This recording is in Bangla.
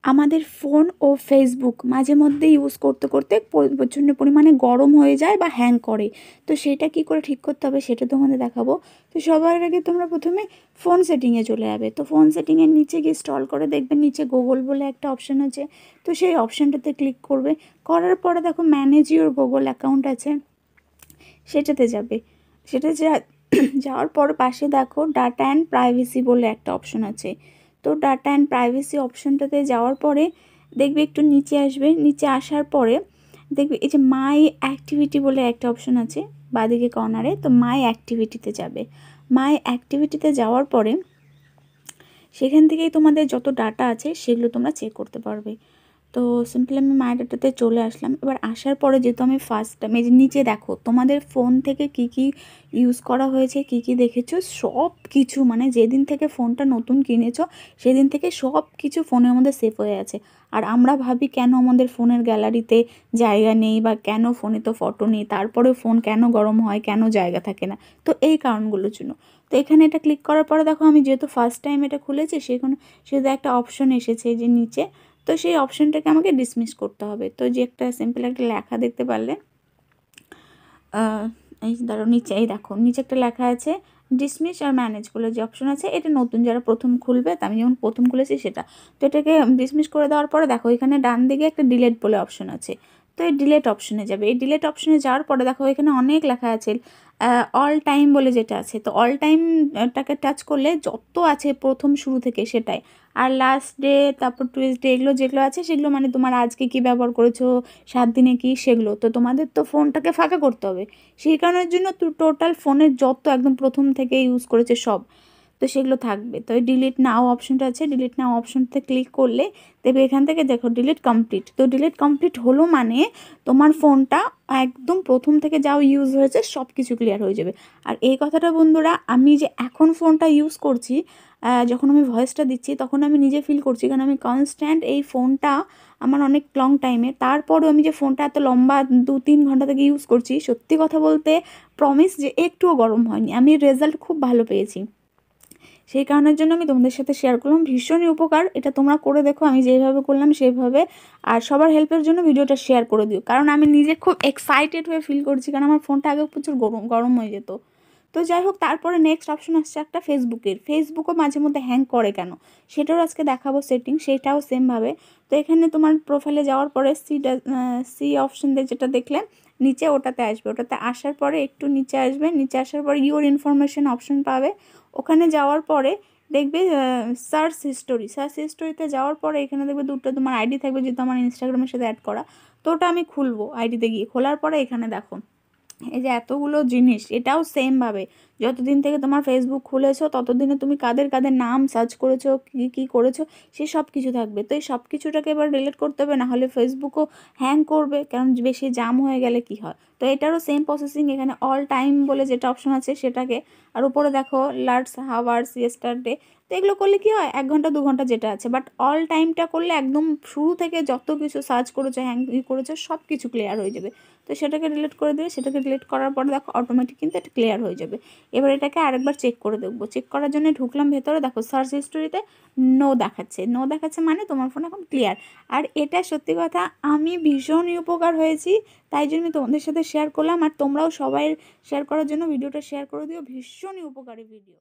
আমাদের ফোন ও ফেসবুক মাঝে মধ্যে ইউজ করতে করতে প্রচণ্ড পরিমাণে গরম হয়ে যায় বা হ্যাং করে। তো সেটা কি করে ঠিক করতে হবে সেটা তোমাদের দেখাবো। তো সবার আগে তোমরা প্রথমে ফোন সেটিংয়ে চলে যাবে। তো ফোন সেটিংয়ের নিচে গিয়ে স্ক্রল করে দেখবে নিচে গুগল বলে একটা অপশান আছে। তো সেই অপশানটাতে ক্লিক করবে। করার পরে দেখো ম্যানেজ ইউর গুগল অ্যাকাউন্ট আছে, সেটাতে যাবে। সেটা যাওয়ার পর পাশে দেখো ডাটা অ্যান্ড প্রাইভেসি বলে একটা অপশন আছে। তো ডাটা অ্যান্ড প্রাইভেসি অপশনটাতে যাওয়ার পরে দেখবে একটু নিচে আসবে। নিচে আসার পরে দেখবে এই যে মাই অ্যাক্টিভিটি বলে একটা অপশন আছে বাঁদিকে কর্নারে। তো মাই অ্যাক্টিভিটিতে যাবে। মাই অ্যাক্টিভিটিতে যাওয়ার পরে সেখান থেকেই তোমাদের যত ডাটা আছে সেগুলো তোমরা চেক করতে পারবে। তো সিম্পলি আমি মাই ডাটাতে চলে আসলাম। এবার আসার পরে যেহেতু আমি ফার্স্ট টাইম এই যে নিচে দেখো তোমাদের ফোন থেকে কি কি ইউজ করা হয়েছে, কি কি দেখেছো, সব কিছু মানে যেদিন থেকে ফোনটা নতুন কিনেছো সেদিন থেকে সব কিছু ফোনের মধ্যে সেভ হয়ে আছে। আর আমরা ভাবি কেন আমাদের ফোনের গ্যালারিতে জায়গা নেই বা কেন ফোনে তো ফটো নেই, তারপরেও ফোন কেন গরম হয়, কেন জায়গা থাকে না। তো এই কারণগুলোর জন্য। তো এখানে এটা ক্লিক করার পরে দেখো আমি যেহেতু ফার্স্ট টাইম এটা খুলেছি সেখানে শুধু একটা অপশন এসেছে যে নিচে। তো সেই অপশনটাকে আমাকে ডিসমিস করতে হবে। তো যে একটা সিম্পল একটা লেখা দেখতে পারলে এই ধরো নিচে এই দেখো নিচে একটা লেখা আছে ডিসমিস আর ম্যানেজ বলে যে অপশন আছে। এটা নতুন যারা প্রথম খুলবে, তা আমি যেমন প্রথম খুলেছি সেটা। তো এটাকে ডিসমিস করে দেওয়ার পরে দেখো এখানে ডান দিকে একটা ডিলেট বলে অপশন আছে। তো এই ডিলেট অপশনে যাবে। এই ডিলেট অপশনে যাওয়ার পরে দেখো এখানে অনেক লেখা আছে অল টাইম বলে যেটা আছে। তো অল টাইমটাকে টাচ করলে যত আছে প্রথম শুরু থেকে সেটাই। আর লাস্ট ডে, তারপর টুইসডে, এগুলো যেগুলো আছে সেগুলো মানে তোমার আজকে কি ব্যবহার করেছো, 7 দিনে কি, সেগুলো। তো তোমাদের তো ফোনটাকে ফাঁকা করতে হবে, সেই কারণের জন্য টোটাল ফোনের যত একদম প্রথম থেকে ইউজ করেছে সব, তো সেগুলো থাকবে। তো এই ডিলিট নাও অপশনটা আছে, ডিলিট নাও অপশনতে ক্লিক করলে দেখবে এখান থেকে দেখো ডিলিট কমপ্লিট। তো ডিলিট কমপ্লিট হলো মানে তোমার ফোনটা একদম প্রথম থেকে যাও ইউজ হয়েছে সব কিছু ক্লিয়ার হয়ে যাবে। আর এই কথাটা বন্ধুরা আমি যে এখন ফোনটা ইউজ করছি, যখন আমি ভয়েসটা দিচ্ছি তখন আমি নিজে ফিল করছি, কারণ আমি কনস্ট্যান্ট এই ফোনটা আমার অনেক লং টাইমে, তারপরেও আমি যে ফোনটা এত লম্বা 2-3 ঘন্টা থেকে ইউজ করছি, সত্যি কথা বলতে প্রমিস যে একটুও গরম হয়নি। আমি রেজাল্ট খুব ভালো পেয়েছি, সেই কারণের জন্য আমি তোমাদের সাথে শেয়ার করলাম। ভীষণই উপকার, এটা তোমরা করে দেখো আমি যেভাবে করলাম সেভাবে। আর সবার হেল্পের জন্য ভিডিওটা শেয়ার করে দিও, কারণ আমি নিজে খুব এক্সাইটেড হয়ে ফিল করছি, কারণ আমার ফোনটা আগে প্রচুর গরম গরম হয়ে যেত। তো যাই হোক, তারপরে নেক্সট অপশন আসছে একটা ফেসবুকও মাঝে মধ্যে হ্যাং করে কেন সেটাও আজকে দেখাবো সেটিং, সেটাও সেমভাবে। তো এখানে তোমার প্রোফাইলে যাওয়ার পরে সি অপশন দিয়ে যেটা দেখলে নিচে ওটাতে আসবে। ওটাতে আসার পরে একটু নিচে আসবে, নিচে আসার পরে ইউর ইনফরমেশন অপশন পাবে। ওখানে যাওয়ার পরে দেখবে সার্চ হিস্টোরিতে যাওয়ার পরে এখানে দেখবে দুটো তোমার আইডি থাকবে, যেহেতু আমার ইনস্টাগ্রামের সাথে অ্যাড করা। তো ওটা আমি খুলবো আইডিতে গিয়ে। খোলার পরে এখানে দেখো এই যে এতগুলো জিনিস, এটাও সেমভাবে যতদিন থেকে তোমার ফেসবুক খুলেছো ততদিনে তুমি কাদের কাদের নাম সার্চ করেছো, কী কী করেছো, সে সব কিছু থাকবে। তো এই সব কিছুটাকে এবার ডিলিট করতে হবে, না হলে ফেসবুকও হ্যাং করবে, কারণ বেশি জাম হয়ে গেলে কি হয়। তো এটারও সেম প্রসেসিং, এখানে অল টাইম বলে যেটা অপশন আছে সেটাকে, আর উপরে দেখো লাস্ট হাওয়ার্স, ইয়েস্টারডে। তো এগুলো করলে কি হয় 1 ঘন্টা 2 ঘন্টা যেটা আছে, বাট অল টাইমটা করলে একদম শুরু থেকে যত কিছু সার্চ করেছো, হ্যাং করেছো, সব কিছু ক্লিয়ার হয়ে যাবে। তো সেটাকে ডিলিট করে দেবে। সেটাকে ডিলিট করার পর দেখো অটোমেটিক কিন্তু এটা ক্লিয়ার হয়ে যাবে। এবার এটাকে আরেকবার চেক করে দেখবো। চেক করার জন্য ঢুকলাম ভেতরে, দেখো সার্চ হিস্টোরিতে নো দেখাচ্ছে মানে তোমার ফোন এখন ক্লিয়ার। আর এটা সত্যি কথা আমি ভীষণই উপকার হয়েছি, তাই জন্য আমি তোমাদের সাথে শেয়ার করলাম। আর তোমরাও সবাই শেয়ার করার জন্য ভিডিওটা শেয়ার করে দিও, ভীষণই উপকারী ভিডিও।